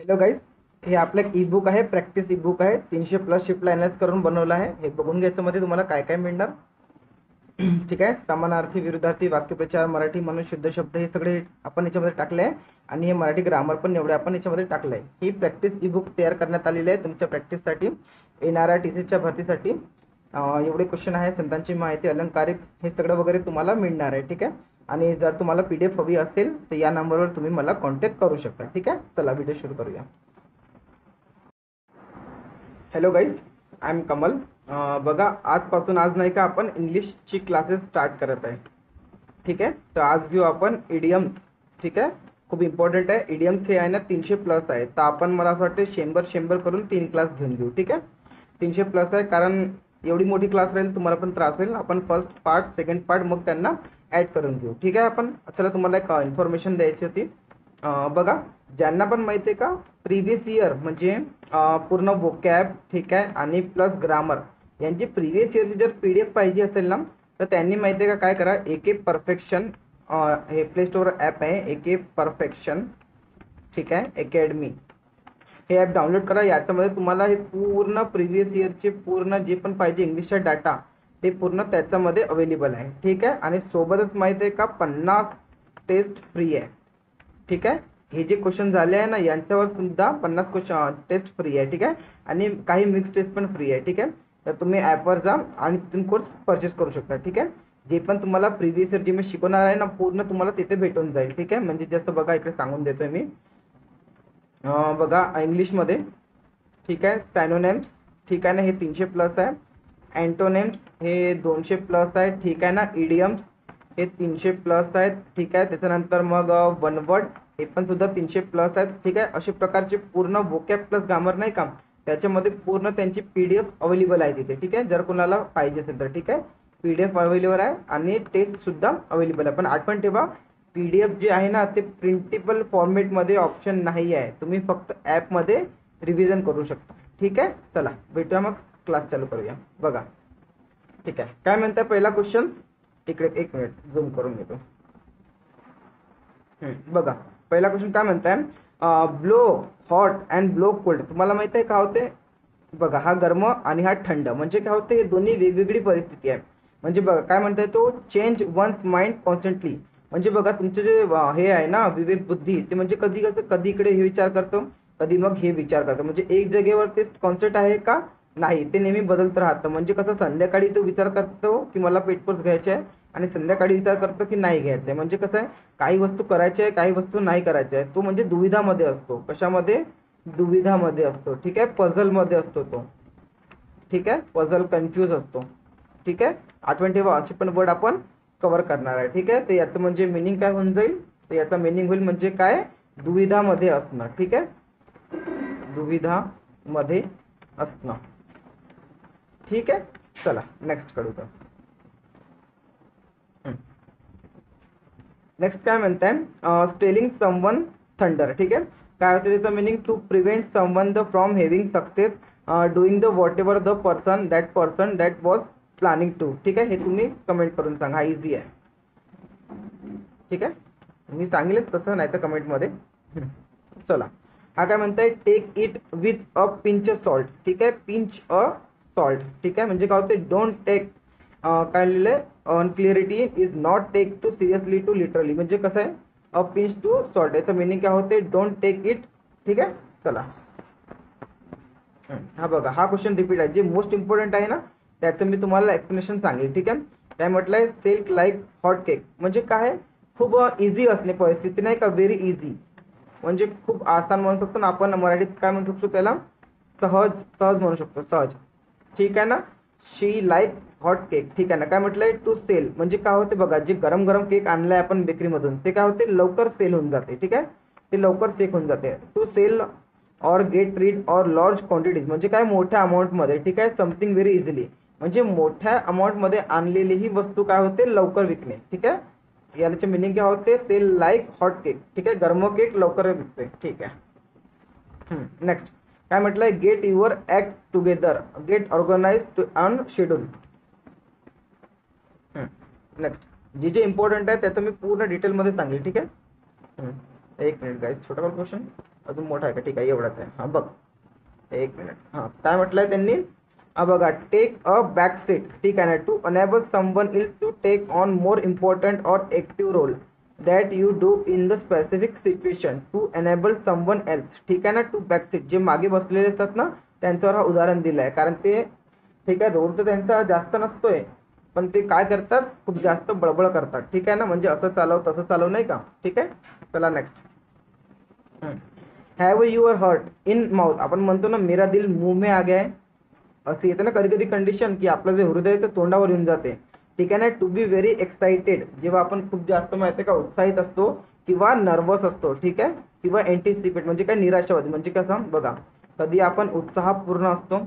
Hello guys, हे आपलं एक ई बुक आहे, प्रॅक्टिस ई बुक आहे. 300+ शिफ्टला अनालाइज करून बनवलं आहे. हे बघून घ्यायचं मध्ये तुम्हाला काय काय मिळणार. ठीक आहे. समानार्थी, विरुद्धार्थी, वाक्यप्रचार, मराठी म्हणून शुद्ध शब्द हे सगळे आपण याच्यामध्ये टाकले आहे आणि हे मराठी ग्रामर पण एवढे आपण याच्यामध्ये टाकलं आहे. ही प्रॅक्टिस ई बुक तयार करण्यात आलेली आहे तुमच्या प्रॅक्टिससाठी, येणाऱ्या टीसीच्या भरतीसाठी. एवढे क्वेश्चन आहे, संतांची माहिती, अलंकारिक, हे सगळं वगैरे तुम्हाला मिळणार आहे. ठीक आहे. आणि जर तुम्हाला PDF हवी असेल तर या नंबरवर तुम्ही मला कॉन्टॅक्ट करू शकता. ठीक आहे. चला व्हिडिओ सुरू करूया. Hello guys, I am Kamal. बघा, आजपासून आज नाही का आपण इंग्लिशची क्लासेस स्टार्ट करत आहे. ठीक आहे. तर आज घेऊ आपण इडियम्स. ठीक आहे. खूप इम्पॉर्टंट आहे इडियम्स. हे आहे ना 300+ आहे, तर आपण मला असं वाटतं 100 करून 3 क्लास घेऊन घेऊ. ठीक आहे. 300+ आहे कारण एवढी मोठी क्लास राहील, तुम्हाला पण त्रास होईल. आपण फर्स्ट पार्ट, सेकंड पार्ट मग त्यांना ॲड करून घेऊ. ठीक आहे. आपण चला तुम्हाला एक इन्फॉर्मेशन द्यायची होती. बघा, ज्यांना पण माहिती आहे का, प्रिव्हियस इयर म्हणजे पूर्ण वोकॅब, ठीक आहे, आणि प्लस ग्रामर यांची प्रिव्हियस इयरची जर PDF पाहिजे असेल ना, तर त्यांनी माहिती आहे का काय करा, AK परफेक्शन, हे प्ले स्टोर ॲप आहे AK परफेक्शन. ठीक आहे. अकॅडमी हे ॲप डाउनलोड करा. याच्यामध्ये तुम्हाला हे पूर्ण प्रिव्हियस इयरचे पूर्ण जे पण पाहिजे इंग्लिशचा डाटा ते पूर्ण त्याच्यामध्ये अवेलेबल आहे. ठीक आहे. आणि सोबतच माहिती आहे का 50 टेस्ट फ्री आहे. ठीक आहे. हे जे क्वेश्चन झाले आहे ना, यांच्यावर सुद्धा 50 क्वेश्चन टेस्ट फ्री आहे. ठीक आहे. आणि काही मिक्स टेस्ट पण फ्री आहे. ठीक आहे. तर तुम्ही ॲपवर जा आणि तिथून कोर्स परचेस करू शकता. ठीक आहे. जे पण तुम्हाला प्रिव्हियस इयर जे मी शिकवणार आहे ना, पूर्ण तुम्हाला तिथे भेटून जाईल. ठीक आहे. म्हणजे जसं बघा, इकडे सांगून देतोय मी. बघा, इंग्लिशमध्ये, ठीक आहे, सॅनोनेम्स, ठीक आहे ना, हे 300+ आहे. अँटोनेम्स हे 200+ आहे. ठीक आहे ना. इडियम्स हे 300+ आहेत. ठीक आहे. त्याच्यानंतर मग वन वर्ड हे पण सुद्धा 300+ आहेत. ठीक आहे. अशा प्रकारचे पूर्ण वोकॅब प्लस ग्रामर नाही का, त्याच्यामध्ये पूर्ण त्यांची PDF अवेलेबल आहे तिथे. ठीक आहे. जर कोणाला पाहिजे असेल तर. ठीक आहे. PDF अवेलेबल आहे आणि टेस्ट सुद्धा अवेलेबल आहे. पण आठवण ठेवा, PDF जे आहे ना, ते प्रिंटेबल फॉर्मेटमध्ये ऑप्शन नाही आहे. तुम्ही फक्त ॲपमध्ये रिव्हिजन करू शकता. ठीक आहे. चला भेटूया मग, क्लास चालू करूया. बघा, ठीक आहे. काय म्हणताय पहिला क्वेश्चन, इकडे एक मिनिट झूम करून घेतो. बघा, पहिला क्वेश्चन काय म्हणताय, blow hot and blow cold. तुम्हाला माहिती आहे का होते. बघा, हा गरम आणि हा थंड म्हणजे काय होते, हे दोन्ही वेगवेगळी परिस्थिती आहे. म्हणजे बघा काय म्हणताय तो, चेंज वन्स माइंड कॉन्स्टंटली. म्हणजे बघा, तुमचं जे हे आहे ना विवेक बुद्धी, ते म्हणजे कधी कसं, कधी इकडे हे विचार करतो, कधी मग हे विचार करतो. म्हणजे एक जागेवर ते कॉन्सेप्ट आहे का नाही, ते नेहमी बदलत राहतं. म्हणजे कसं, संध्याकाळी तो विचार करतो की मला पेटपोस घ्यायचे आहे, आणि संध्याकाळी विचार करतो की नाही घ्यायचं आहे. म्हणजे कसं आहे, काही वस्तू करायच्या आहे, काही वस्तू नाही करायच्या आहे. तो म्हणजे दुविधामध्ये असतो. कशामध्ये, दुविधामध्ये असतो. ठीक आहे. पझलमध्ये असतो तो. ठीक आहे. पझल, कन्फ्यूज असतो. ठीक आहे. आठवण ठेवा, असे पण वर्ड आपण कव्हर करणार आहे. ठीक आहे. तर याचं म्हणजे मिनिंग काय होऊन जाईल, तर याचा मिनिंग होईल म्हणजे काय, दुविधामध्ये असणं. ठीक आहे. दुविधामध्ये असणं. ठीक आहे. चला नेक्स्ट कडू का. नेक्स्ट काय म्हणताय, स्टेलिंग समवन थंडर. ठीक आहे. काय होतं त्याचं meaning, to prevent someone the from having success doing the whatever the person that was planning to. ठीक आहे. हे तुम्ही कमेंट करून सांगा, हा इझी आहे. ठीक आहे. मी सांगेलच तसं, नाही तर कमेंटमध्ये. चला, हा काय म्हणताय, take it with a pinch salt. ठीक आहे. Pinch a salt. ठीक आहे. म्हणजे काय होते, डोंट टेक, काय लिहिलंय, unclearity is not take to seriously to literally. म्हणजे कसं आहे, अ पिंच टू सॉल्ट, याचं मिनिंग काय होते, डोंट टेक इट. ठीक आहे. चला, हा बघा, हा क्वेश्चन रिपीट आहे. जे मोस्ट इम्पॉर्टंट आहे ना, त्याचं मी तुम्हाला एक्सप्लेनेशन सांगेल. ठीक आहे. काय म्हटलंय, सेल्फ लाईक हॉट केक. म्हणजे काय, खूप इझी असणे परिस्थिती नाही का, व्हेरी इझी. म्हणजे खूप आसान म्हणू शकतो ना आपण, मराठीत काय म्हणू शकतो त्याला, सहज, सहज म्हणू शकतो, सहज. ठीक आहे ना. शी लाईक हॉट केक. ठीक आहे ना. काय म्हटलंय, टू सेल. म्हणजे काय होते बघा, जे गरम गरम केक आणलाय आपण बेकरीमधून, ते काय होते, लवकर सेल होऊन जाते. ठीक आहे. ते लवकर सेल होऊन जाते. टू सेल और गेट रीड और लार्ज क्वांटिटीज. म्हणजे काय, मोठ्या अमाऊंटमध्ये. ठीक आहे. Something very easily. म्हणजे मोठ्या अमाऊंटमध्ये आणलेली ही वस्तू काय होते, लवकर विकणे. ठीक आहे. याचे मिनिंग काय होते, सेल लाईक हॉट केक. ठीक आहे. गरम केक लवकर विकते. ठीक आहे. नेक्स्ट काय म्हटलंय, get your act together, get organise on schedule. Next जे जे इम्पॉर्टंट आहे त्याचं मी पूर्ण डिटेलमध्ये सांगेल. ठीक आहे. एक मिनिट गाईज, छोटा क्वेश्चन अजून मोठा आहे का? ठीक आहे, एवढाच आहे. हा बघ, एक मिनिट. हा काय म्हटलंय त्यांनी? बघा, टेक अ बॅक सीट, ठीक आहे ना, to enable someone is to take on more important or active role that you do in the specific situation to enable someone else, ठीक आहे ना. टू बॅक सीट, जे मागे बसलेले असतात ना त्यांच्यावर हा उदाहरण दिलं आहे, कारण ते ठीक आहे रोल तर त्यांचा जास्त नसतोय, पण ते काय करतात, खूप जास्त बळबळ करतात, ठीक आहे ना, म्हणजे असं चालव तसं चालव, नाही का? ठीक आहे, चला next. Have your heart in mouth, आपण म्हणतो ना मेरा दिल मुंह में आ गया है, असं येतं ना कधी कधी कंडिशन, की आपलं जे हृदय ते तोंडावर येऊन जाते, ठीक आहे ना. टू बी व्हेरी एक्साइटेड, जेव्हा आपण खूप जास्त माहिती का उत्साहित असतो किंवा नर्वस असतो, ठीक आहे, किंवा एंटिसिपेट म्हणजे काय निराशावादी, म्हणजे कसं बघा, कधी आपण उत्साहपूर्ण असतो,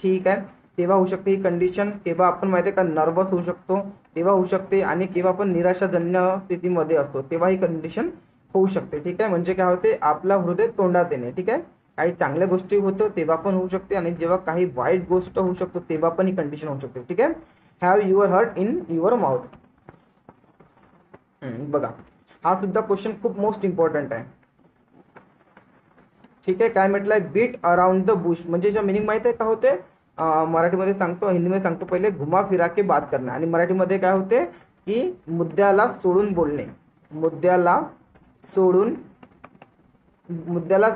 ठीक आहे, तेव्हा होऊ शकते ही कंडिशन, केव्हा आपण माहिती आहे का नर्वस होऊ शकतो तेव्हा होऊ शकते, आणि केव्हा आपण निराशाजन्य स्थितीमध्ये असतो तेव्हा ही कंडिशन होऊ शकते, ठीक आहे. म्हणजे काय होते, आपला हृदय तोंडात येणे, ठीक आहे. काही चांगल्या गोष्टी होतं तेव्हा पण होऊ शकते, आणि जेव्हा काही वाईट गोष्ट होऊ शकतो तेव्हा पण ही कंडिशन होऊ शकते, ठीक आहे. Have your heart in your mouth. बघा, हा सुद्धा क्वेश्चन खूप मोस्ट इम्पॉर्टंट आहे, ठीक आहे. काय म्हटलंय? बीट अराउंड द बुश, म्हणजे ज्या मिनिंग माहिती आहे का होते? मराठीमध्ये सांगतो, हिंदीमध्ये सांगतो. पहिले घुमा फिरा के बात करणे, आणि मराठीमध्ये काय होते की मुद्द्याला सोडून बोलणे, मुद्द्याला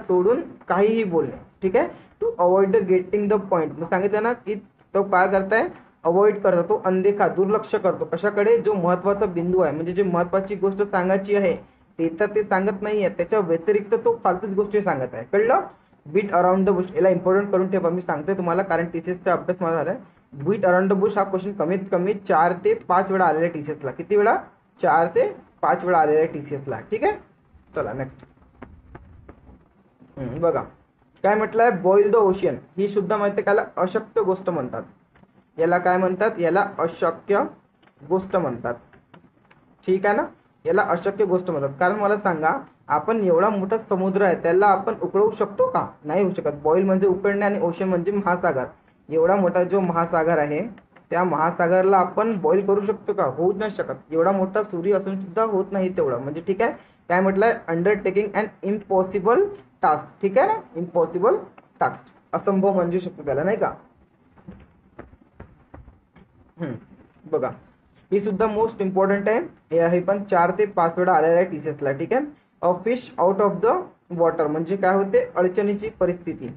सोडून काहीही बोलणे, ठीक आहे. To avoid the getting the point, मग सांगितलं ना की तो काय करताय, अवॉइड करतो, तो अनदेखा दुर्लक्ष करतो कशाकडे, जो महत्वाचा बिंदू आहे, म्हणजे जे महत्वाची गोष्ट सांगायची आहे ते तर ते सांगत नाहीये, त्याच्या व्यतिरिक्त तो फालतूच गोष्टी सांगत आहे, कळलं? बीट अराउंड द बुश, याला इम्पॉर्टंट करून ठेवा, मी सांगतोय तुम्हाला, कारण टीसीएसचा अभ्यास माझा झालाय. बीट अराउंड द बुश हा क्वेश्चन कमीत कमी 4 ते 5 वेळा आलेला टीसीएसला. किती वेळा? 4 ते 5 वेळा आलेला टीसीएसला, ठीक आहे. चला नेक्स्ट. बघा, काय म्हटलंय? बॉईल द ओशियन, ही सुद्धा माहिती त्याला अशक्य गोष्ट म्हणतात. याला काय म्हणतात? याला अशक्य गोष्ट म्हणतात, ठीक आहे ना. याला अशक्य गोष्ट म्हणतात, कारण मला सांगा, आपण एवढा मोठा समुद्र आहे त्याला आपण उकळवू शकतो का? नाही होऊ शकत. बॉईल म्हणजे उकळणे, आणि ओशन म्हणजे महासागर. एवढा मोठा जो महासागर आहे त्या महासागरला आपण बॉईल करू शकतो का? होऊच नाही शकत. एवढा मोठा सूर्य असून सुद्धा होत नाही तेवढं, म्हणजे ठीक आहे. काय म्हटलंय? अंडरटेकिंग अँड इम्पॉसिबल टास्क, ठीक आहे ना. इम्पॉसिबल टास्क, असंभव म्हणू शकतो त्याला, नाही का. बघा, ही सुद्धा मोस्ट इम्पॉर्टंट आहे, हे पण 4 ते 5 वेळा आलेला आहे टीसीएसला, ठीक आहे. A fish out of the water, म्हणजे काय होते? अडचणीची परिस्थिती,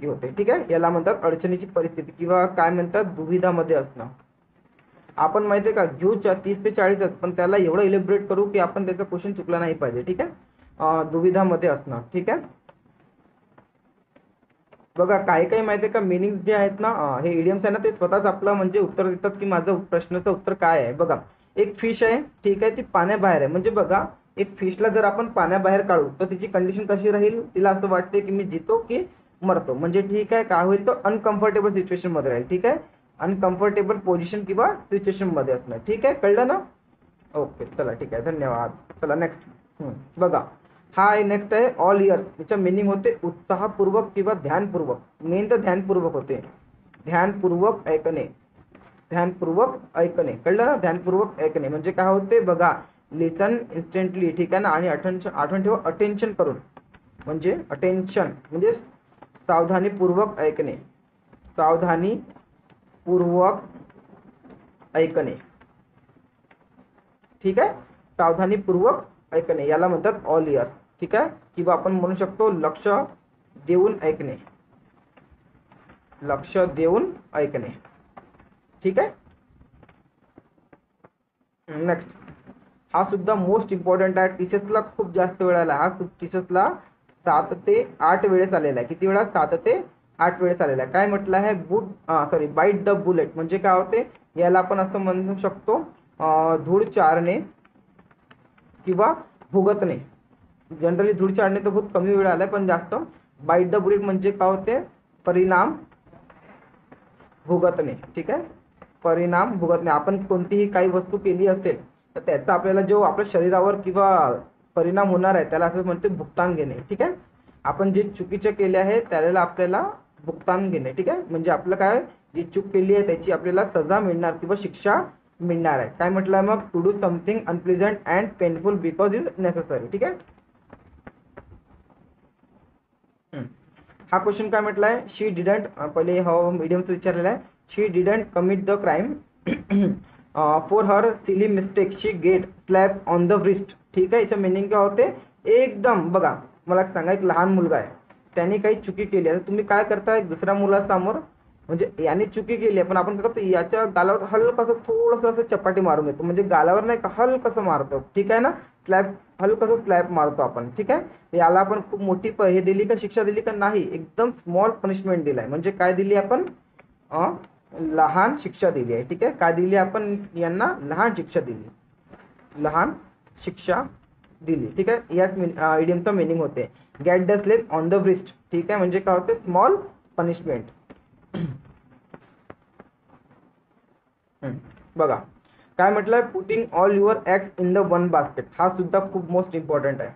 होते, ठीक आहे. याला म्हणतात अडचणीची परिस्थिती, किंवा काय म्हणतात दुविधामध्ये असणं. आपण माहितीये का घेऊ 30 ते 40, पण त्याला एवढं इलेबरेट करू की आपण त्याचा क्वेश्चन चुकला नाही पाहिजे, ठीक आहे. दुविधामध्ये असणं, ठीक आहे. बघा, काही माहितीये का मिनिंग जे आहेत ना, हे इडियम्स आहे ना, ते स्वतःच आपलं म्हणजे उत्तर देतात की माझं प्रश्नाचं उत्तर काय आहे. बघा, एक फिश आहे, ठीक आहे, ती पाण्याबाहेर आहे, म्हणजे बघा, एक फिशला जर आपण पाण्याबाहेर काढू तर तिची कंडिशन कशी राहील? तिला असं वाटते की मी जितो की मरतो, म्हणजे ठीक आहे, काय होईल? तो अनकम्फर्टेबल सिच्युएशन मध्ये राहील, ठीक आहे. अनकम्फर्टेबल पोझिशन किंवा सिच्युएशन मध्ये असणार, ठीक आहे. कळलं ना? ओके, चला ठीक आहे, धन्यवाद. चला नेक्स्ट. बघा, हा आहे नेक्स्ट आहे ऑल इयर्स. त्याचं मिनिंग होते उत्साहपूर्वक किंवा ध्यानपूर्वक. मेन तर ध्यानपूर्वक होते, ध्यानपूर्वक ऐकणे, कळलं ना. ध्यानपूर्वक ऐकणे म्हणजे काय होते? बघा, लिसन इन्स्टंटली, ठीक आहे ना, आणि आठवण ठेवा अटेन्शन करून, म्हणजे अटेन्शन म्हणजे सावधानीपूर्वक ऐकणे, ठीक आहे. सावधानीपूर्वक ऐकणे याला म्हणतात ऑल इयर्स, ठीक आहे. किंवा आपण म्हणू शकतो लक्ष देऊन ऐकणे, ठीक आहे. नेक्स्ट, हा सुद्धा मोस्ट इम्पॉर्टंट आहे. टीचर्सला खूप जास्त वेळ आला, हा टीचर्सला 7 ते 8 वेळेस आलेला आहे. किती वेळा? 7 ते 8 वेळेस आलेला आहे. काय म्हटलं आहे? बाईट द बुलेट, म्हणजे काय होते? याला आपण असं म्हणू शकतो धूळ चारणे किंवा भुगतणे. जनरली धूळ चारणे तर खूप कमी वेळ आलाय, पण जास्त बाईट द बुलेट म्हणजे काय होते? परिणाम भुगतणे, ठीक आहे. परिणाम भुगतणे. आपण कोणतीही काही वस्तू केली असेल तर त्याचा आपल्याला जो आपल्या शरीरावर किंवा परिणाम होणार आहे त्याला असं म्हणते भुगतान घेणे, ठीक आहे. आपण जे चुकीचे केले आहे त्याला आपल्याला भुगतान घेणे, ठीक आहे. म्हणजे आपलं काय, जी चूक केली आहे त्याची आपल्याला सजा मिळणार किंवा शिक्षा मिळणार आहे. काय म्हटलंय मग, to do something unpleasant and painful because is necessary. ठीक आहे. हा क्वेश्चन काय म्हटलाय, शी डिडंट, पहिले हो मीडियमचं विचारलेला आहे. She didn't commit the crime for her silly mistake she get slap on the wrist. ठीक आहे. याचं मिनिंग काय होते, एकदम बघा मला सांगा, एक लहान मुलगा आहे, त्याने काही चुकी केली आहे, तुम्ही काय करताय, दुसऱ्या मुलासमोर म्हणजे याने चुकी केली आहे पण आपण काय करतो, याच्या गालावर हलकसं थोडंसं असं चपाटी मारून घेतो, म्हणजे गालावर नाही का हलकसं मारतो. ठीक आहे ना, स्लॅप हलकसं स्लॅप मारतो आपण. ठीक आहे. याला आपण खूप मोठी हे दिली का, शिक्षा दिली का, नाही, एकदम स्मॉल पनिशमेंट दिलाय. म्हणजे काय दिली आपण, लहान शिक्षा दिली आहे. ठीक आहे. काय दिली आपण, यांना लहान शिक्षा दिली, लहान शिक्षा दिली. ठीक आहे. याच इडियमचा मिनिंग होते get the slap on the wrist. ठीक आहे. म्हणजे काय होते, स्मॉल पनिशमेंट. बघा काय म्हटलंय, putting all your act in the one basket. हा सुद्धा खूप मोस्ट इम्पॉर्टंट आहे.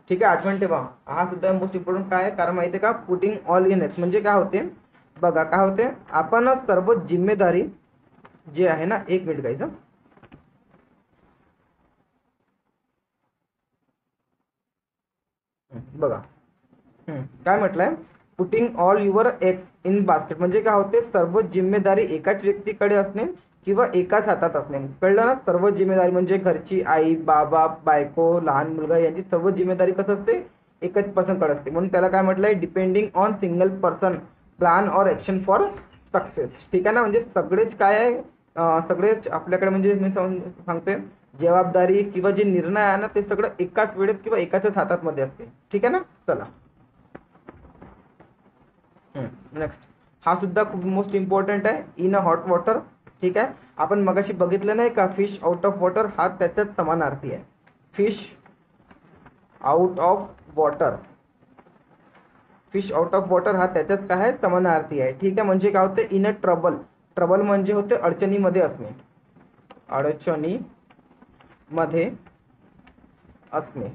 ठीक आहे. आठवण ठेवा, हा सुद्धा मोस्ट इम्पॉर्टंट काय आहे, कारण माहिती आहे का, पुटिंग ऑल इन ॲक्ट म्हणजे काय होते, बघा काय होते, आपण सर्व जिम्मेदारी जे आहे ना, एक मिनिट घ्यायचं, बघा काय म्हटलंय, putting all your eggs in basket म्हणजे काय होते, सर्व जिम्मेदारी एकाच व्यक्तीकडे असणे किंवा एकाच हातात असणे. कळलं ना, सर्व जिम्मेदारी म्हणजे घरची आई, बाबा, बायको, लहान मुलगा यांची सर्व जिम्मेदारी कसं असते, एकच पर्सनकडे असते. म्हणून त्याला काय म्हटलंय, depending on single person plan or action for success. ठीक आहे ना, म्हणजे सगळेच काय आहे, सगळेच आपल्याकडे म्हणजे मी सांगते, जबाबदारी किंवा जे निर्णय आहे ना, ते सगळं एकाच वेळेत किंवा एकाच हातात मध्ये असते. ठीक आहे ना. चला नेक्स्ट, हा सुद्धा खूप मोस्ट इम्पॉर्टंट आहे, इन अ हॉट वॉटर. ठीक आहे. आपण मगाशी बघितलं नाही का, फिश आउट ऑफ वॉटर, हा त्याच्याच समानार्थी आहे. Fish out of water, fish out of water हा त्याच्याच काय आहे, समानार्थी आहे. ठीक आहे. म्हणजे काय होते, इन अ ट्रबल, ट्रबल म्हणजे होते अडचणीमध्ये असणे, अडचणीमध्ये असणे.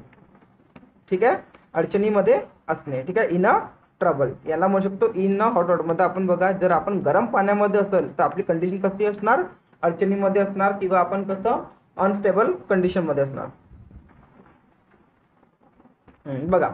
ठीक आहे. अडचणीमध्ये असणे. ठीक आहे. इन अ ट्रबल याला म्हणू शकतो इन अ हॉट वॉटर. मध्ये आपण बघा, जर आपण गरम पाण्यामध्ये असेल तर आपली कंडिशन कशी असणार, अडचणीमध्ये असणार, किंवा आपण कसं अनस्टेबल कंडिशन मध्ये असणार. बघा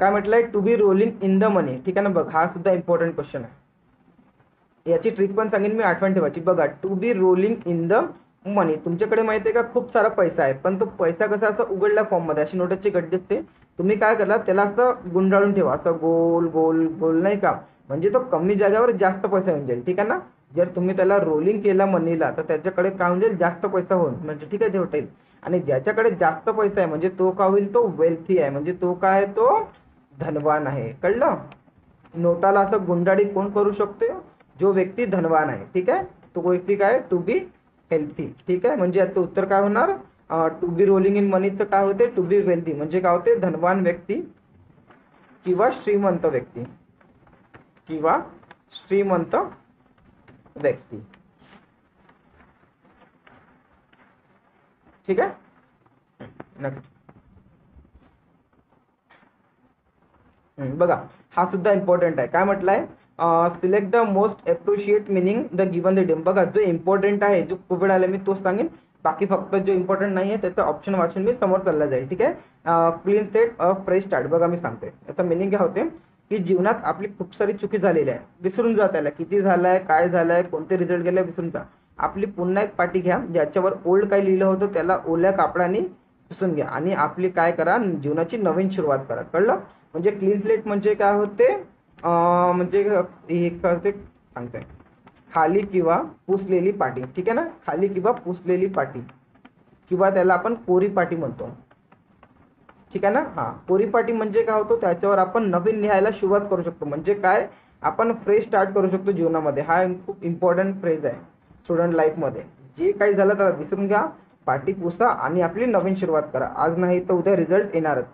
काय म्हटलंय, to be rolling in the money. ठीक आहे ना. बघ हा सुद्धा इम्पॉर्टंट क्वेश्चन आहे, याची ट्रिक पण सांगेन मी, आठवण ठेवायची. बघा, to be rolling in the money, तुमच्याकडे माहिती आहे का, खूप सारा पैसा आहे, पण तो पैसा कसा असं उघडल्या फॉर्म मध्ये, अशी नोटाची गड्डी असते, तुम्ही काय करला, त्याला असं गुंडाळून ठेवा, असं गोल गोल गोल, नाही का, म्हणजे तो कमी जागेवर जास्त पैसा येऊन जाईल. ठीक आहे ना. जर तुम्ही त्याला रोलिंग केला मनीला, तर त्याच्याकडे काय होऊन जाईल, जास्त पैसा होईल, म्हणजे ठीक आहे, ते होईल. आणि ज्याच्याकडे जास्त पैसा आहे म्हणजे तो काय होईल, तो वेल्थी आहे, म्हणजे तो काय आहे, तो धनवान आहे. कळलं. नोटाला असं गुंडाळी कोण करू शकते, जो व्यक्ती धनवान आहे. ठीक आहे. तो व्यक्ती काय, टू बी हेल्थी. ठीक आहे. म्हणजे याचं उत्तर काय होणार, टू बी रोलिंग इन मनीचं काय होते, टू बी वेल्थी म्हणजे काय होते, धनवान व्यक्ती किंवा श्रीमंत व्यक्ती, किंवा श्रीमंत व्यक्ती. ठीक आहे. नेक्स्ट, बघा हा सुद्धा इम्पॉर्टंट आहे. काय म्हटलंय, select the most appreciate meaning the given the idiom. बघा जो इम्पॉर्टंट आहे, जो खूप वेळ आला मी तोच सांगेन, बाकी फक्त जो इम्पॉर्टंट नाही आहे त्याचं ऑप्शन वाचून मी समोर चालला जाईल. ठीक आहे. क्लीन सेट अ फ्रेश स्टार्ट. बघा मी सांगते, याचा मिनिंग काय होते, की जीवनात आपली खूप सारी चुकी झालेली आहे, विसरून जा त्याला, किती झालाय, काय झालंय, कोणते रिझल्ट गेले, विसरून जा. आपली पुन्हा एक पाटी घ्या, ज्याच्यावर ओल्ड काय लिहिलं होतं त्याला ओल्या कापडाने पुसून घ्या, आणि आपली काय करा, जीवनाची नवीन सुरुवात करा. कळलं. म्हणजे क्लीन स्लेट म्हणजे काय होते, म्हणजे हे करते सांगते, खाली किंवा पुसलेली पाटी. ठीक आहे ना. खाली किंवा पुसलेली पाटी, किंवा त्याला आपण कोरी पाटी म्हणतो. ठीक आहे ना. हा, कोरी पाटी म्हणजे काय होतो, त्याच्यावर आपण नवीन लिहायला सुरुवात करू शकतो, म्हणजे काय, आपण फ्रेश स्टार्ट करू शकतो जीवनामध्ये. हा खूप इम्पॉर्टंट फ्रेज आहे स्टुडंट लाईफ मध्ये. जे काही झालं तर विसरून घ्या, पाटी पुसा आणि आपली नवीन सुरुवात करा. आज नाही तर उद्या रिझल्ट येणारच.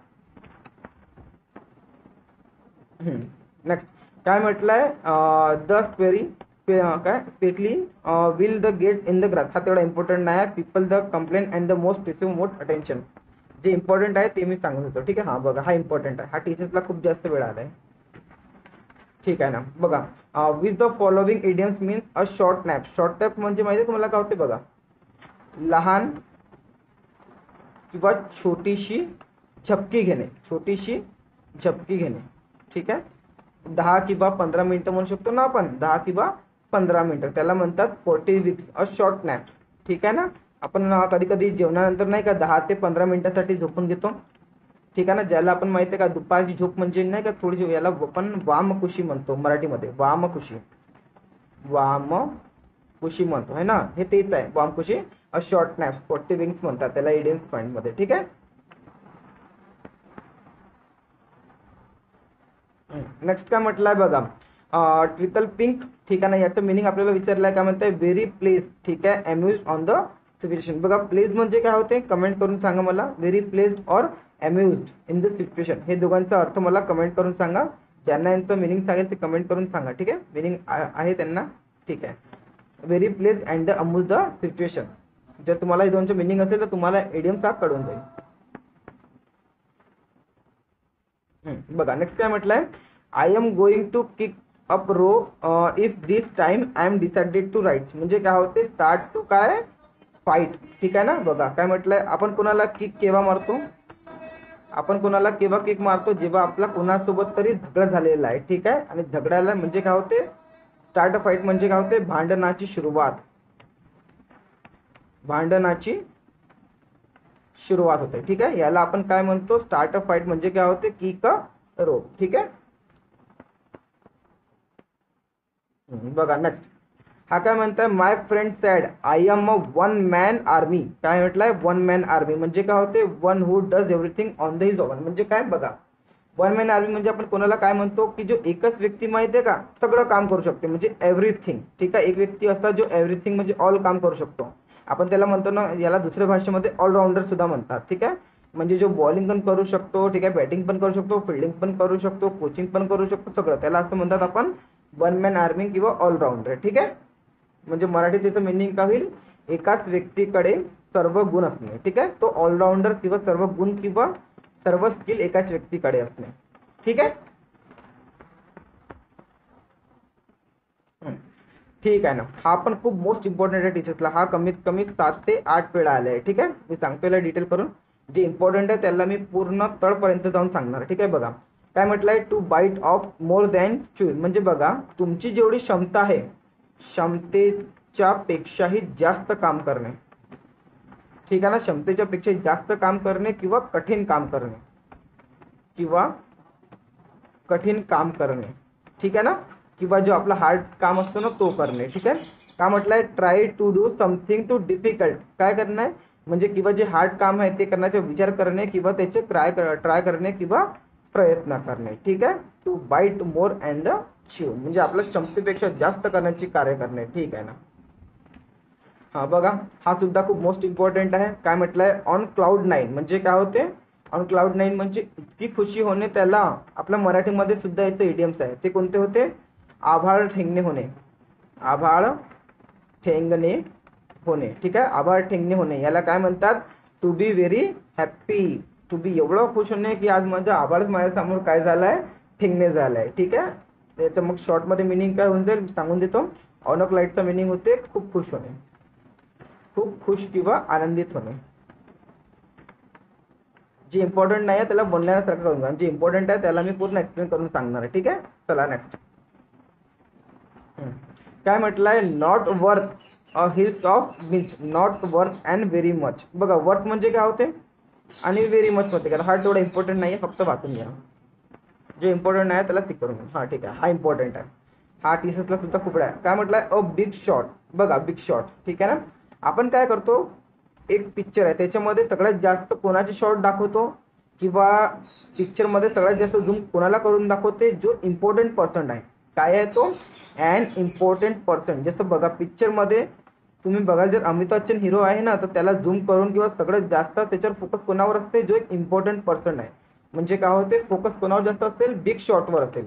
नेक्स्ट काय म्हटलंय, द स्क्वेरी काय स्पेटली will the get in the grass. हा तेवढा इम्पॉर्टंट नाही आहे. People the complain and the most receive most attention. जे इम्पॉर्टंट आहे ते मी सांगत होतो. ठीक आहे. हा बघा, हा इम्पॉर्टंट आहे, हा टीचर्सला खूप जास्त वेळ आलाय. ठीक आहे ना. बघा with the following idioms means a short nap. Short nap म्हणजे माहिती आहे तुम्हाला काय होते बघा, लहान किंवा छोटीशी झपकी घेणे, छोटीशी झपकी घेणे. ठीक आहे, 10 किंवा 15 मिनिटं म्हणू शकतो ना आपण, 10 किंवा 15 मिनिटं, त्याला म्हणतात 40 विक्स अ शॉर्ट नॅप. ठीक आहे ना. आपण कधी कधी जेवणानंतर नाही का 10 ते 15 मिनिटासाठी झोपून घेतो. ठीक आहे ना, ज्याला आपण माहिती आहे का दुपारची झोप म्हणजे नाही का थोडीशी, याला आपण वामकुशी म्हणतो मराठीमध्ये, वामकुशी, वामकुशी म्हणतो है ना, हे तेच आहे वामकुशी. अ शॉर्ट नॅप 40 विंग्स म्हणतात त्याला इडियम्स पॉइंट मध्ये. ठीक आहे. नेक्स्ट काय म्हटलंय बघा, ट्रिकल पिंक. ठीक आहे ना, याचं मिनिंग आपल्याला विचारलंय, काय म्हणताय, व्हेरी प्लेस. ठीक आहे, अम्युज ऑन द सिच्युएशन. बघा प्लेस म्हणजे काय होते, कमेंट करून सांगा मला. व्हेरी प्लेस और अम्युज्ड इन द सिच्युएशन, हे दोघांचा अर्थ मला कमेंट करून सांगा. ज्यांना यांचं मिनिंग सांगेल ते कमेंट करून सांगा. ठीक आहे, मिनिंग आहे त्यांना. ठीक आहे, very place and amuse the situation. जर तुम्हाला हे दोनचं मिनिंग असेल तर तुम्हाला इडियम्स हा कळून जाईल. बघा नेक्स्ट काय म्हटलंय, I am going to kick up row if this time I am decided to right. म्हणजे काय होते, स्टार्ट टू काय, फाईट. ठीक आहे ना. बघा काय म्हटलंय, आपण कोणाला किक केव्हा मारतो, आपण कोणाला केव्हा किक मारतो, जेव्हा आपला कोणासोबत तरी झगडा झालेला आहे. ठीक आहे, आणि झगड्याला म्हणजे काय होते, स्टार्ट अ फाईट म्हणजे काय होते, भांडणाची सुरुवात, भांडणाची सुरुवात होते. ठीक आहे, याला आपण काय म्हणतो, स्टार्ट अ फाईट म्हणजे काय होते, किक अ रो. ठीक आहे. बघा नेक्स्ट हा काय म्हणताय, my friend said I am a one man army. काय म्हटलंय, वन मॅन आर्मी म्हणजे काय होते, one who does everything on the his own. म्हणजे काय बघा, वन मॅन आर्मी म्हणजे आपण कोणाला काय म्हणतो, की जो एकच व्यक्ती माहिती आहे का सगळं काम करू शकते, म्हणजे एव्हरीथिंग. ठीक आहे, एक व्यक्ती असा जो एव्हरीथिंग म्हणजे ऑल काम करू शकतो. आपण त्याला म्हणतो ना, याला दुसऱ्या भाषेमध्ये ऑलराऊंडर सुद्धा म्हणतात. ठीक आहे, म्हणजे जो बॉलिंग पण करू शकतो, ठीक आहे, बॅटिंग पण करू शकतो, फिल्डिंग पण करू शकतो, कोचिंग पण करू शकतो, सगळं, त्याला असं म्हणतात आपण वन मॅन आर्मी किंवा ऑलराऊंडर. ठीक आहे, म्हणजे मराठीत त्याचं मिनिंग काय होईल, एकाच व्यक्तीकडे सर्व गुण असणे. ठीक आहे, तो ऑलराऊंडर किंवा सर्व गुण किंवा सर्व स्किल एकाच व्यक्तीकडे असणे. ठीक आहे. ठीक आहे ना, हा पण खूप मोस्ट इम्पॉर्टंट आहे टीचर्सला. हा कमीत कमी 7 ते 8 वेळा आला आहे. ठीक आहे, मी सांगतो याला डिटेल करून. जे इम्पॉर्टंट आहे त्याला मी पूर्ण तळपर्यंत जाऊन सांगणार. ठीक आहे. बघा काय म्हटलंय, to bite off more than chew. म्हणजे बघा तुमची जेवढी क्षमता आहे, क्षमतेच्या पेक्षाही जास्त काम करणे. ठीक आहे ना, क्षमतेच्या पेक्षा जास्त काम करणे किंवा कठीण काम करणे, किंवा कठीण काम करणे. ठीक आहे ना, किंवा जो आपला हार्ड काम असतो ना तो करणे. ठीक आहे. काय म्हटलंय, try to do something too difficult. काय करणे म्हणजे किंवा जे हार्ड काम आहे ते करण्याचा विचार करणे किंवा त्याचे ट्राय करणे किंवा प्रयत्न करणे. ठीक आहे. टू बाईट मोर अँड च्यू म्हणजे आपल्या क्षमतेपेक्षा जास्त करण्याची कार्य करणे. ठीक आहे ना. हा बघा हा सुद्धा खूप मोस्ट इम्पॉर्टंट आहे. काय म्हटलंय, ऑन क्लाउड 9 म्हणजे काय होते, ऑन क्लाउड 9 म्हणजे इतकी खुशी होणे. त्याला आपल्या मराठीमध्ये सुद्धा याचे इडियम्स आहे. ते कोणते होते, आभाळ ठेंगणे होणे, आभाळ ठेंगणे होणे. ठीक आहे, आभाळ ठेंगणे होणे याला काय म्हणतात, to be very happy. To be एवढं खुश होणे की आज माझं आभाळच माझ्यासमोर काय झालंय, ठेंगणे झालंय. ठीक आहे, त्याचं मग शॉर्ट मध्ये मिनिंग काय होऊन जाईल सांगून देतो. ऑन अ क्लाउडचा मिनिंग होते खूप खुश होणे, खूप खुश किंवा आनंदित होणे. जे इम्पॉर्टंट नाही आहे त्याला बोलण्यासारखं करून घ्या, जे इम्पॉर्टंट आहे त्याला मी पूर्ण एक्सप्लेन करून सांगणार आहे. ठीक आहे, चला नेक्स्ट. काय म्हटलंय, not worth a hills of means not worth and very much. बघा वर्थ म्हणजे काय होते आणि व्हेरी मच होते का, हा तेवढा इम्पॉर्टंट नाही आहे, फक्त वाचून घ्या. जे इम्पॉर्टंट आहे त्याला टिक करून घ्या. हा ठीक आहे, हा इम्पॉर्टंट आहे, हा टीचर्सला सुद्धा खूप आहे. काय म्हटलंय, अ बिग शॉट. बघा बिग शॉट. ठीक आहे ना, आपण काय करतो, एक पिक्चर आहे त्याच्यामध्ये सगळ्यात जास्त कोणाचे शॉट दाखवतो किंवा पिक्चर मध्ये सगळ्यात जास्त झूम कोणाला करून दाखवते, जो इम्पॉर्टंट पर्सन आहे. काय आहे तो, अँड इम्पॉर्टंट पर्सन. जसं बघा पिक्चर मध्ये तुम्ही बघाल, जर अमिताभ बच्चन हिरो आहे ना तर त्याला झूम करून किंवा सगळ्यात जास्त त्याच्यावर फोकस कोणावर असते, जो एक इम्पॉर्टंट पर्सन आहे. म्हणजे काय होते, फोकस कोणावर जास्त असेल, बिग शॉटवर असेल.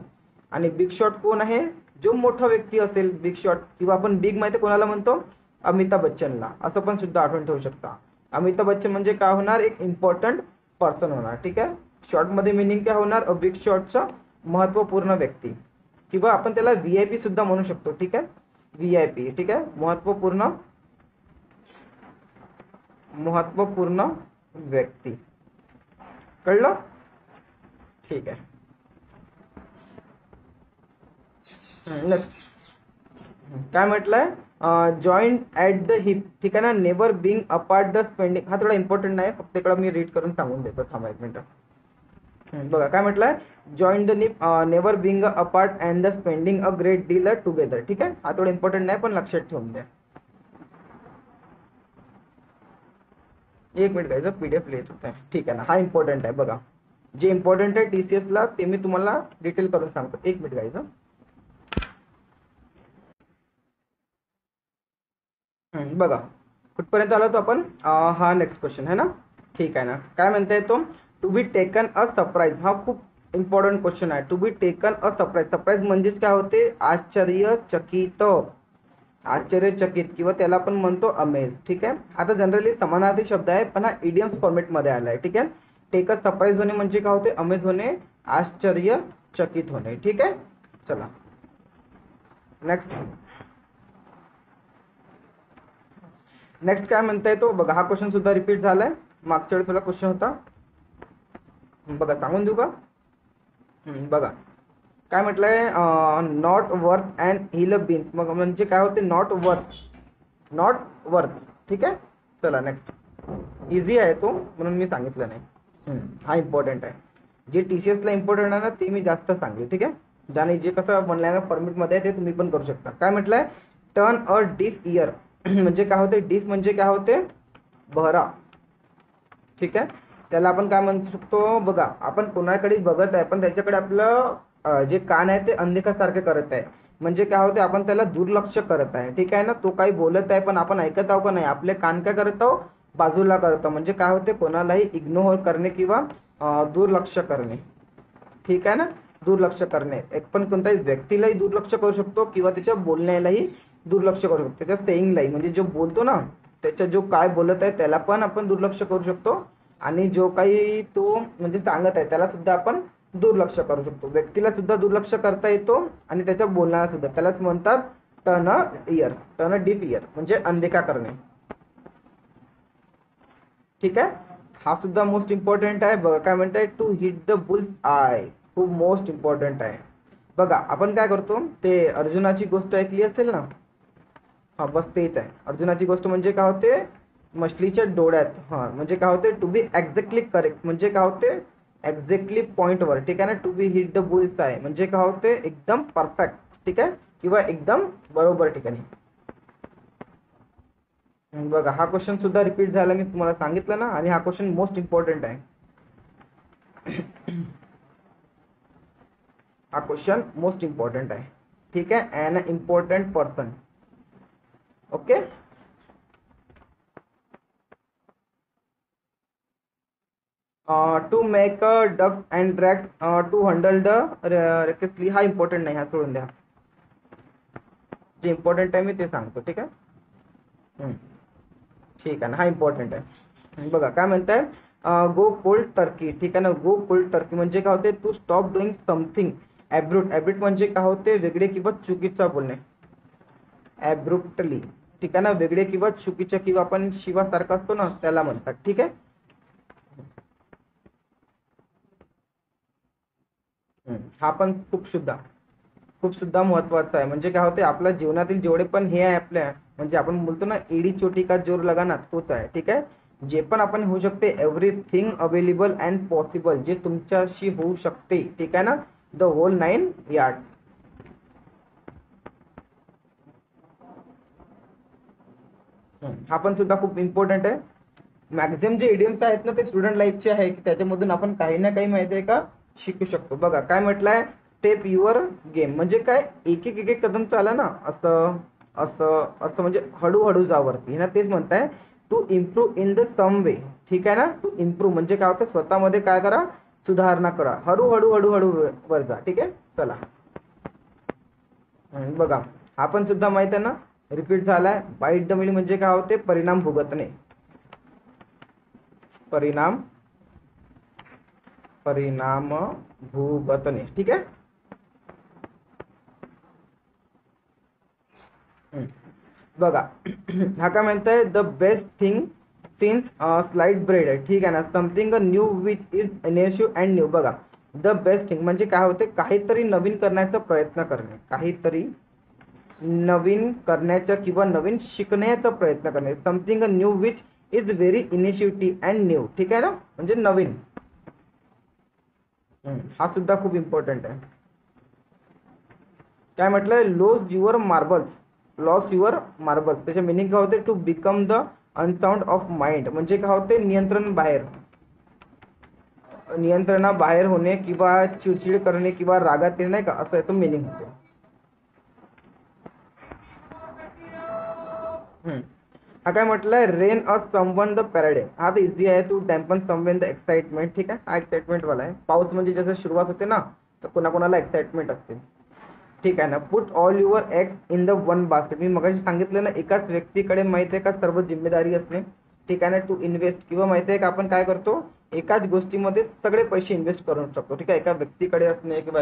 आणि बिग शॉट कोण आहे, जो मोठा व्यक्ती असेल बिग शॉट. किंवा आपण बिग माहिती कोणाला म्हणतो, अमिताभ बच्चनला. असं पण सुद्धा आठवण ठेवू शकता. अमिताभ बच्चन म्हणजे काय होणार, एक इम्पॉर्टंट पर्सन होणार. ठीक आहे, शॉर्ट मध्ये मिनिंग काय होणार, अ बिग शॉटचा महत्वपूर्ण व्यक्ती. किंवा आपण त्याला VIP सुद्धा म्हणू शकतो. ठीक आहे, VIP. ठीक आहे, महत्वपूर्ण व्यक्ती. कळलं? ठीक आहे. नेक्स्ट काय म्हटलंय, जॉईंट ॲट द हिप. ठीक आहे ना, never being apart the spending. हा थोडा इम्पॉर्टंट नाही, फक्त इकडं मी रीड करून सांगून देतो. थांबा एक मिनिट. बघा काय म्हटलंय, join the hip, never being apart and the spending a great deal together. ठीक आहे, हा थोडा इम्पॉर्टंट नाही पण लक्षात ठेवून द्या. एक मिनिट काय PDF लिहित होत आहे. ठीक आहे ना, हा इम्पॉर्टंट आहे. बघा जे इम्पॉर्टंट आहे TCS ला ते मी तुम्हाला डिटेल करून सांगतो. एक मिनिट गायचं. बघा कुठपर्यंत आलो तो आपण. हा नेक्स्ट क्वेश्चन आहे ना. ठीक आहे ना, काय म्हणताय तो, to be taken a surprise. हा खूप इम्पॉर्टंट क्वेश्चन आहे. To be taken a surprise. Surprise म्हणजेच काय होते, आश्चर्यचकित. आश्चर्यचकित किंवा त्याला आपण म्हणतो अमेज. ठीक आहे, आता जनरली समानार्थी शब्द आहे पण हा इडियम्स फॉर्मेट मध्ये आलाय. ठीक आहे, टेक अ सरप्राईज होणे म्हणजे काय होते, अमेज होणे, आश्चर्यचकित होणे. ठीक आहे, चला नेक्स्ट काय म्हणताय तो. बघा हा क्वेश्चन सुद्धा रिपीट झालाय, मागच्या वेळेस क्वेश्चन होता. बघा सांगून देऊ का. बघा काय म्हटलंय, not worth and hill beans. मग म्हणजे काय होते, नॉट वर्थ. ठीक आहे, चला नेक्स्ट. इझी आहे तो म्हणून मी सांगितलं नाही. हा इम्पॉर्टंट आहे. जे TCS ला इम्पॉर्टंट आहे ना ते मी जास्त सांगले. ठीक आहे, ज्याने जे कसं बनलाय फॉर्मेट मध्ये आहे ते तुम्ही पण करू शकता. काय म्हटलंय, टर्न अ डिफ इयर. म्हणजे काय होते, डिफ म्हणजे काय होते, बहरा. ठीक आहे, त्याला आपण काय म्हणू शकतो. बघा आपण कोणाकडे बघत आहे पण त्याच्याकडे आपलं जे कान आहे ते अंधेकासारखे करत आहे. म्हणजे काय होते, आपण त्याला दुर्लक्ष करत आहे. ठीक आहे ना, तो काही बोलत आहे पण आपण ऐकत आहोत का नाही, आपले कान काय करत आहोत, बाजूला करतो. म्हणजे काय होते, कोणालाही इग्नोर करणे किंवा दुर्लक्ष करणे. ठीक आहे ना, दुर्लक्ष करणे. एक पण कोणत्याही व्यक्तीलाही दुर्लक्ष करू शकतो किंवा त्याच्या बोलण्यालाही दुर्लक्ष करू शकतो. त्याच्या सेईंगलाही म्हणजे जो बोलतो ना त्याच्या जो काय बोलत आहे त्याला पण आपण दुर्लक्ष करू शकतो आणि जो काही तो म्हणजे सांगत आहे त्याला सुद्धा आपण दुर्लक्ष करू शकतो. व्यक्तीला सुद्धा दुर्लक्ष करता येतो आणि त्याच्या बोलण्याला सुद्धा. त्यालाच म्हणतात टर्न अ डिफ इयर म्हणजे अनदेखा करणे. ठीक आहे, हा सुद्धा मोस्ट इम्पॉर्टंट आहे. बघा काय म्हणताय, to hit the bull's eye. खूप मोस्ट इम्पॉर्टंट आहे. बघा आपण काय करतो, ते अर्जुनाची गोष्ट ऐकली असेल ना. हा बस तेच आहे. अर्जुनाची गोष्ट म्हणजे काय होते, मछलीच्या डोळ्यात. हा म्हणजे काय होते, टू बी एक्झॅक्टली करेक्ट म्हणजे काय होते, एक्झॅक्टली पॉइंटवर. ठीक आहे ना, to be hit the bull's eye म्हणजे काय होते, एकदम परफेक्ट. ठीक आहे, किंवा एकदम बरोबर ठिकाणी. बघा हा क्वेश्चन सुद्धा रिपीट झाला, मी तुम्हाला सांगितलं ना. आणि हा क्वेश्चन मोस्ट इम्पॉर्टंट आहे. हा क्वेश्चन मोस्ट इम्पॉर्टंट आहे. ठीक आहे, an important person. Okay, to make a duck and drag to handle the recklessly. हा इम्पॉर्टंट नाही, हा सोडून द्या. जे इम्पॉर्टंट आहे मी ते सांगतो. ठीक आहे, ठीक आहे ना, हा इम्पॉर्टंट आहे. बघा काय म्हणताय, गो कोल्ड टर्की. ठीक आहे ना, गो कोल्ड टर्की म्हणजे काय होते, टू स्टॉप डुईंग समथिंग ॲब्रुप्ट. ॲब्रुप्ट म्हणजे काय होते, वेगळे किंवा चुकीचं बोलणे. ॲब्रुप्टली. ठीक आहे ना, वेगळे किंवा चुकीच्या किंवा आपण शिवासारखा असतो ना त्याला म्हणतात. ठीक आहे, हा पण खूप सुद्धा महत्वाचा आहे. म्हणजे काय होते, आपल्या जीवनातील जेवढे पण हे आहे आपल्या, म्हणजे आपण बोलतो ना एडी चोटी का जोर लगाना, तोच आहे. ठीक आहे, जे पण आपण होऊ शकते, एव्हरीथिंग अवेलेबल अँड पॉसिबल, जे तुमच्याशी होऊ शकते. ठीक आहे ना, द होल 9 यार्ड. हा पण सुद्धा खूप इम्पॉर्टंट आहे. मॅक्झिमम जे इडियम्स आहेत ना ते स्टुडंट लाईफचे आहे की त्याच्यामधून आपण काही ना काही माहिती आहे का शिकू शकतो. बघा काय म्हटलंय, टेप युअर गेम म्हणजे काय, एक एक कदम चाला ना, असं असं असं म्हणजे हळूहळू जा वरती ना. तेच म्हणताय टू इम्प्रूव्ह इन द सम वे. ठीक आहे ना, टू इम्प्रूव्ह म्हणजे काय होतं, स्वतःमध्ये काय करा, सुधारणा करा, हळूहळू हळूहळू वर जा. ठीक आहे, चला बघा हा पण सुद्धा माहित आहे ना, रिपीट झालाय. बाईट द मिली म्हणजे काय होते, परिणाम भोगतणे. परिणाम भोगतणे. ठीक आहे, बघा हा काय म्हणताय, the best thing since slide bread आहे, ठीक आहे ना, something new which is initiative and new. बघा द बेस्ट थिंग म्हणजे काय होते, काहीतरी नवीन करण्याचा प्रयत्न करणे, काहीतरी नवीन करण्याचा किंवा नवीन शिकण्याचा प्रयत्न करणे. Something new which is very initiative and new, ठीक आहे ना, म्हणजे नवीन. हा सुद्धा खूप इम्पॉर्टंट आहे. काय म्हटलंय, lose your marbles, lose your marbles, त्याचे मिनिंग काय होते, to become the unsound of mind, म्हणजे काय होते, नियंत्रण बाहेर, नियंत्रणाबाहेर होणे किंवा चिडचिड करणे किंवा रागात येणे, नाही का, असं याचं मिनिंग होते. हा काय म्हटलंय, रेन अ समवन द पॅराडे. हा तर इझी आहे, टू डॅम्पन समवन द एक्साइटमेंट, ठीक आहे, हा एक्साइटमेंट वाला आहे. पाऊस म्हणजे जसं सुरुवात होते ना, तर कोणाकोणाला एक्साइटमेंट असते, ठीक आहे ना. Put all your eggs in the one basket, मी मगाशी सांगितलं ना, एकाच व्यक्तीकडे माहिती आहे का सर्व जिम्मेदारी असणे, ठीक आहे ना. टू इन्व्हेस्ट, किंवा माहिती आहे का आपण काय करतो, एकाच गोष्टीमध्ये सगळे पैसे इन्व्हेस्ट करून शकतो, ठीक आहे. एका व्यक्तीकडे असणे किंवा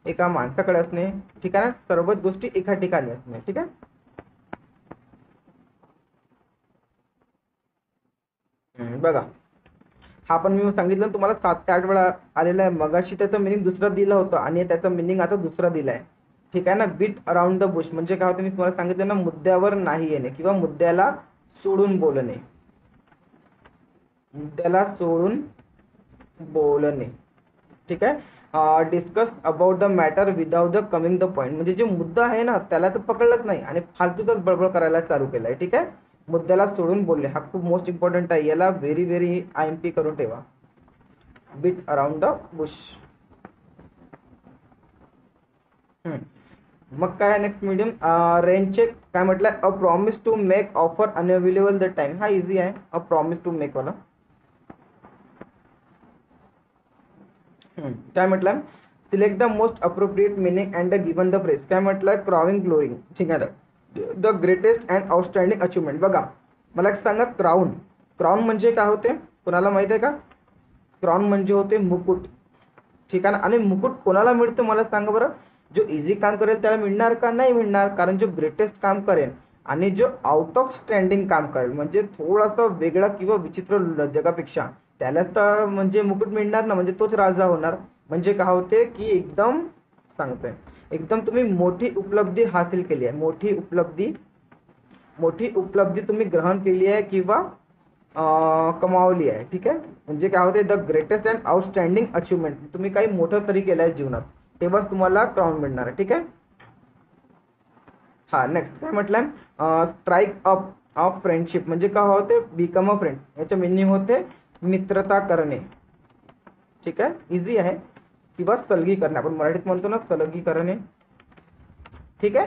एका माणसाकडे असणे, ठीक आहे ना, सर्वच गोष्टी एका ठिकाणी असणे, ठीक आहे. बघा हा पण मी सांगितलं तुम्हाला 7 ते 8 वेळा आलेला आहे. मगाशी त्याचं मिनिंग दुसरं दिलं होतं आणि त्याचं मिनिंग आता दुसरं दिलं आहे, ठीक आहे ना. बीट अराउंड द बुश म्हणजे काय होतं, मी तुम्हाला सांगितलं ना, मुद्द्यावर नाही येणे किंवा मुद्द्याला सोडून बोलणे, मुद्द्याला सोडून बोलणे, ठीक आहे. Discuss about the matter without the coming the point, म्हणजे जे मुद्दा आहे ना त्याला तर पकडलंच नाही आणि फालतूच बळबळ करायला चालू केलंय, ठीक आहे. मुद्द्याला सोडून बोलणे हा खूप मोस्ट इम्पॉर्टंट आहे, याला व्हेरी व्हेरी IMP करून ठेवा. Beat around the bush. मग काय नेक्स्ट मीडियम, रेंजचे काय म्हटलंय, a promise to make offer unavailable the time. हा इझी आहे, अ प्रॉमिस टू मेक वाला. काय म्हटलं, select the most appropriate meaning and the given the press. काय म्हटलं, क्राउनिंग ग्लोरिंग, ठीक आहे. The greatest and outstanding achievement. बघा मला एक सांगा, क्राउन, क्राउन म्हणजे काय होते, कोणाला माहित आहे का, क्राउन म्हणजे होते मुकुट, ठीक आहे ना. आणि मुकुट कोणाला मिळतं मला सांगा बरं, जो इझी काम करेल त्याला मिळणार का, नाही मिळणार, कारण जो ग्रेटेस्ट काम करेल आणि जो आउट ऑफ स्टँडिंग काम करेल, म्हणजे थोडासा वेगळा किंवा विचित्र जगापेक्षा, त्याला तर म्हणजे मुकुट मिळणार ना, म्हणजे तोच राजा होणार. म्हणजे काय होते की एकदम सांगतोय, एकदम तुम्ही मोठी उपलब्धी हासिल केली आहे, मोठी उपलब्धी तुम्ही ग्रहण केली आहे किंवा कमावली आहे, ठीक आहे. म्हणजे काय होते, the greatest and outstanding achievement, तुम्ही काही मोठं तरी केलं आहे जीवनात, तेव्हाच तुम्हाला क्राउन मिळणार आहे, ठीक आहे. हा नेक्स्ट काय म्हटलं, स्ट्राईक अप ऑफ फ्रेंडशिप म्हणजे काय होते, बिकम अ फ्रेंड, याचे मिनिंग होते मित्रता करणे, ठीक आहे, इझी आहे. किंवा सलगी करणे, आपण मराठीत म्हणतो ना सलगी करणे, ठीक आहे.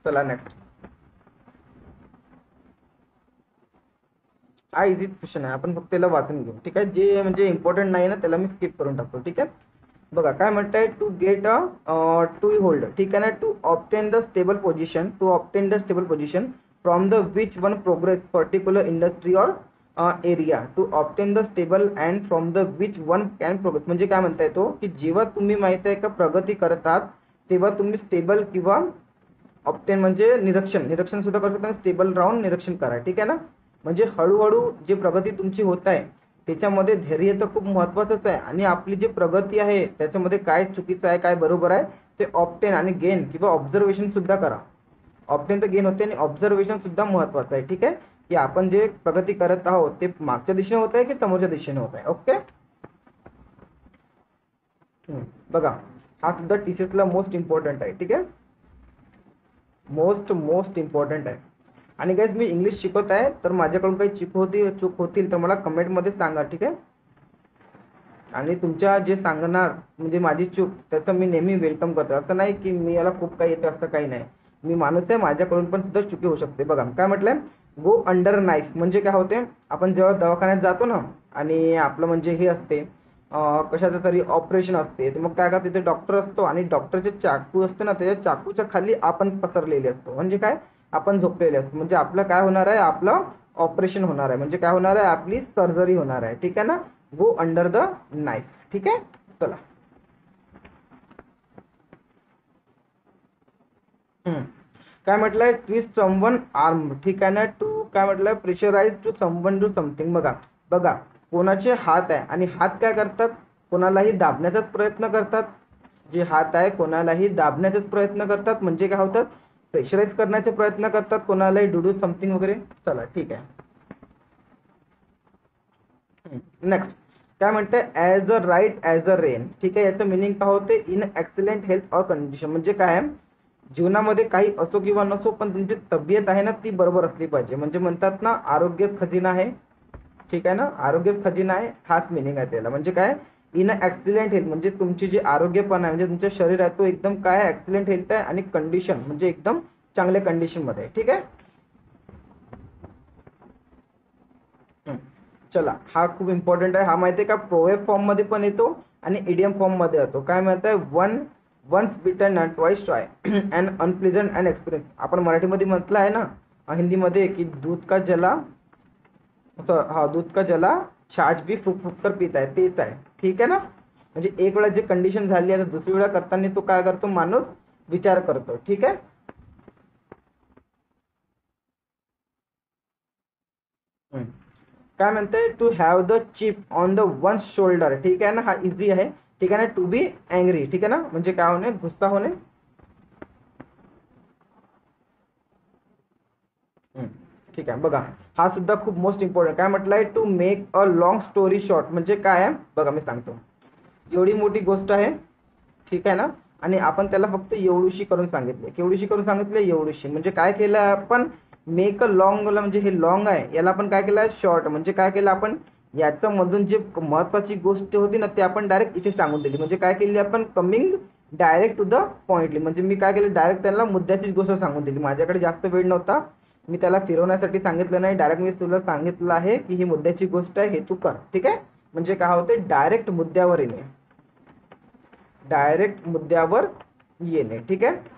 चला नेक्स्ट, हा इझी क्वेश्चन आहे, आपण फक्त त्याला वाचून घेऊ, ठीक आहे. जे म्हणजे इम्पॉर्टंट नाही ना त्याला मी स्किप करून टाकतो, ठीक आहे. बघा काय म्हणताय, to get a toehold, ठीक आहे ना, to obtain the stable position, from the which one progress particular industry or area, to obtain the stable and from the which one can progress. म्हणजे काय म्हणताय तो, की जेव्हा तुम्ही माहिती आहे का प्रगती करतात तेव्हा तुम्ही स्टेबल किंवा ऑब्टेन म्हणजे निरीक्षण सुद्धा करू शकता, स्टेबल राहून निरीक्षण करा, ठीक आहे ना. म्हणजे हळूहळू जे प्रगती तुमची होत आहे त्याच्यामध्ये धैर्य तर खूप महत्त्वाचंच आहे, आणि आपली जी प्रगती आहे त्याच्यामध्ये काय चुकीचं आहे काय बरोबर आहे ते ऑब्टेन आणि गेन किंवा ऑब्झर्वेशन सुद्धा करा. ऑब्टेन तर गेन होते आणि ऑब्झर्वेशन सुद्धा महत्त्वाचं आहे, ठीक आहे. की आपण जे प्रगती करत आहोत ते मागच्या दिशेने होत आहे की समोरच्या दिशेने होत आहे. ओके, बघा हा सुद्धा टीचर्सला मोस्ट इम्पॉर्टंट आहे, ठीक आहे, मोस्ट इम्पॉर्टंट आहे. आणि गाइस मी इंग्लिश शिकवत आहे, तर माझ्याकडून काही चूक होतील तर मला कमेंटमध्ये सांगा, ठीक आहे. आणि तुमच्या जे सांगणार म्हणजे माझी चूक त्याचं मी नेहमी वेलकम करतो. असं नाही की मी याला खूप काही येतं असं काही नाही, मी माणूस आहे, माझ्याकडून पण सुद्धा चुकी होऊ शकते. बघा काय म्हटलंय, गो अंडर नाईफ म्हणजे काय होते, आपण जेव्हा दवाखान्यात जातो ना आणि आपलं म्हणजे हे असते कशाचं तरी ऑपरेशन असते, तर मग काय का तिथे डॉक्टर असतो आणि डॉक्टरचे चाकू असते ना, त्याच्या चाकूच्या खाली आपण पसरलेले असतो, म्हणजे काय आपण झोपलेले असतो. म्हणजे आपलं काय होणार आहे, आपलं ऑपरेशन होणार आहे, म्हणजे काय होणार आहे, आपली सर्जरी होणार आहे, ठीक आहे ना. गो अंडर द नाईफ, ठीक आहे. चला काय म्हटलंय, ट्विस्ट समवन आर्म, ठीक आहे ना. टू काय म्हटलंय, pressurise to someone do something. बघा बघा, कोणाचे हात आहे आणि हात काय करतात, कोणालाही दाबण्याचाच प्रयत्न करतात. जे हात आहे कोणालाही दाबण्याचाच प्रयत्न करतात, म्हणजे काय होतात, प्रेशराइज करण्याचे प्रयत्न करतात कोणालाही, डू डू समथिंग वगैरे. चला ठीक आहे. नेक्स्ट काय म्हणते, as a right as a rain, ठीक आहे. याचं मिनिंग काय होते, इन एक्सलेंट हेल्थ और कंडिशन. म्हणजे काय आहे, जीवनामध्ये काही असो किंवा नसो पण तुमची तब्येत आहे ना ती बरोबर असली पाहिजे. म्हणजे म्हणतात ना, आरोग्य खजिना आहे, ठीक आहे ना, आरोग्य खजिना आहे, हाच मिनिंग आहे त्याला. म्हणजे काय, इन एक्सिलेंट हेल्थ म्हणजे तुमची जी आरोग्यपण आहे, म्हणजे तुमचं शरीर आहे तो एकदम काय आहे, एक्सिलेंट हेल्थ आहे. आणि कंडिशन म्हणजे एकदम चांगल्या कंडिशन मध्ये आहे, ठीक आहे. चला, हा खूप इम्पॉर्टंट आहे. हा माहिती आहे का, प्रोवर्ब फॉर्म मध्ये पण येतो आणि इडियम फॉर्म मध्ये येतो. काय म्हणत आहे, once bitten and twice try and unpleasant and experience. आपण मराठीमध्ये म्हटलं आहे ना, हिंदीमध्ये, की दूध का जला, हा, दूध का जला छाछ भी फुक फुक कर पिता है, तेच आहे, ठीक आहे ना. म्हणजे एक वेळा जे कंडिशन झाली आहे, दुसरी वेळा करताना तो काय करतो, माणूस विचार करतो, ठीक आहे. काय म्हणते, to have the chip on the one shoulder, ठीक आहे ना. हा इझी आहे, ठीक आहे ना. टू बी अँग्री, ठीक आहे ना, म्हणजे काय होणे, गुस्सा होणे. ठीक आहे. बघा, हा सुद्धा खूप मोस्ट इम्पॉर्टंट. काय म्हटलंय, to make a long story short. म्हणजे काय आहे बघा, मी सांगतो. एवढी मोठी गोष्ट आहे, ठीक आहे ना, आणि आपण त्याला फक्त एवढीशी करून सांगितले. केवढीशी करून सांगितले, एवढीशी. म्हणजे काय केलं आपण, मेक अ लॉंग, म्हणजे हे लॉंग आहे, याला आपण काय केलं, शॉर्ट. म्हणजे काय केलं आपण, याचं मधून जे महत्वाची गोष्ट होती ना, ते आपण डायरेक्ट इथे सांगून दिली. म्हणजे काय केली आपण, कमिंग डायरेक्ट टू द पॉइंटली. म्हणजे मी काय केलं, डायरेक्ट त्याला मुद्द्याचीच गोष्ट सांगून दिली. माझ्याकडे जास्त वेळ नव्हता, मी त्याला फिरवण्यासाठी सांगितलं नाही, डायरेक्ट मी तुला सांगितलं आहे की ही मुद्द्याची गोष्ट आहे, हे तू कर, ठीक आहे. म्हणजे काय होते, डायरेक्ट मुद्द्यावर येणे, डायरेक्ट मुद्द्यावर येणे, ठीक आहे.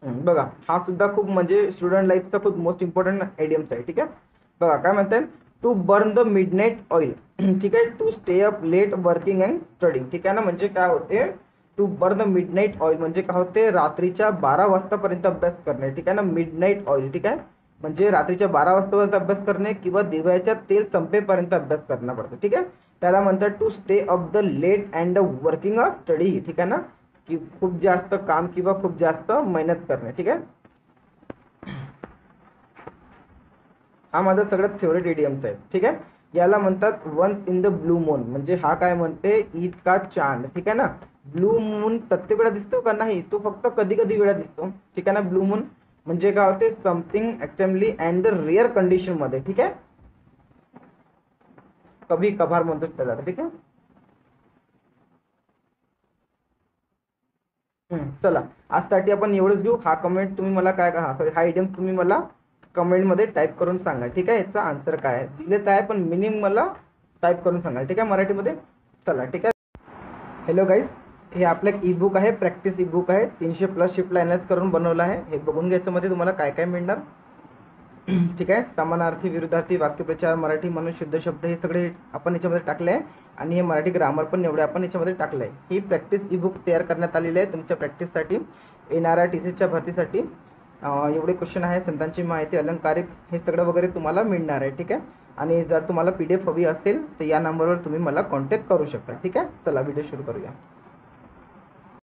बघा, हा सुद्धा खूप म्हणजे स्टुडंट लाईफचा खूप मोस्ट इम्पॉर्टंट आयडियम्स आहे, ठीक आहे. बघा काय म्हणतात, to burn the midnight oil, ठीक आहे. To stay up late working and studying, ठीक आहे ना. म्हणजे काय होते, to burn the midnight oil म्हणजे काय होते, रात्रीच्या 12 वाजतापर्यंत अभ्यास करणे, ठीक आहे ना. मिडनाईट ऑइल, ठीक आहे, म्हणजे रात्रीच्या 12 वाजतापर्यंत अभ्यास करणे किंवा दिव्याच्या तेल संपेपर्यंत अभ्यास करणं पडतो, ठीक आहे. त्याला म्हणतात to stay up the late and working a study, ठीक आहे ना, की खूप जास्त काम किंवा खूप जास्त मेहनत करणे, ठीक आहे. हा माझा सगळ्यात फेवरेट इडियम्स आहे, ठीक आहे. याला म्हणतात once in the blue moon. म्हणजे हा काय म्हणते, ईद का चांद, ठीक आहे ना. ब्लू मून प्रत्येक वेळा दिसतो का, नाही, तो फक्त कधी कधी वेळा दिसतो, ठीक आहे ना. ब्लू मून म्हणजे काय होते, something extremely and the rare condition मध्ये, ठीक आहे. कभी कभार म्हणतो त्याला, ठीक आहे. चला, आजसाठी आपण एवढंच घेऊ. हा कमेंट तुम्ही मला काय, हा सॉरी, हा इडियम तुम्ही मला कमेंट मध्ये टाईप करून सांगा, ठीक आहे. याचा आन्सर काय आहे दिलेत आहे, पण मिनिंग मला टाईप करून सांगा, ठीक आहे, मराठीमध्ये. चला ठीक आहे. हॅलो गाईज, हे आपलं एक ई बुक आहे, प्रॅक्टिस ई बुक आहे, 300+ शिफ्टला अनालाइज करून बनवलं आहे. हे बघून घ्यायचं, मध्ये तुम्हाला काय काय मिळणार, ठीक आहे. समानार्थी, विरुद्धार्थी, वाक्यप्रचार, मराठी म्हणून शुद्ध शब्द, हे सगळे आपण याच्यामध्ये टाकले आहे. आणि हे मराठी ग्रामर पण एवढे आपण याच्यामध्ये टाकलं आहे. ही प्रॅक्टिस ई बुक तयार करण्यात आलेली आहे तुमच्या प्रॅक्टिससाठी, येणाऱ्या टीसीच्या भरतीसाठी. एवढे क्वेश्चन आहे, संतांची माहिती, अलंकारिक, हे सगळं वगैरे तुम्हाला मिळणार आहे, ठीक आहे. आणि जर तुम्हाला PDF हवी असेल तर या नंबरवर तुम्ही मला कॉन्टॅक्ट करू शकता, ठीक आहे. चला व्हिडिओ सुरू करूया.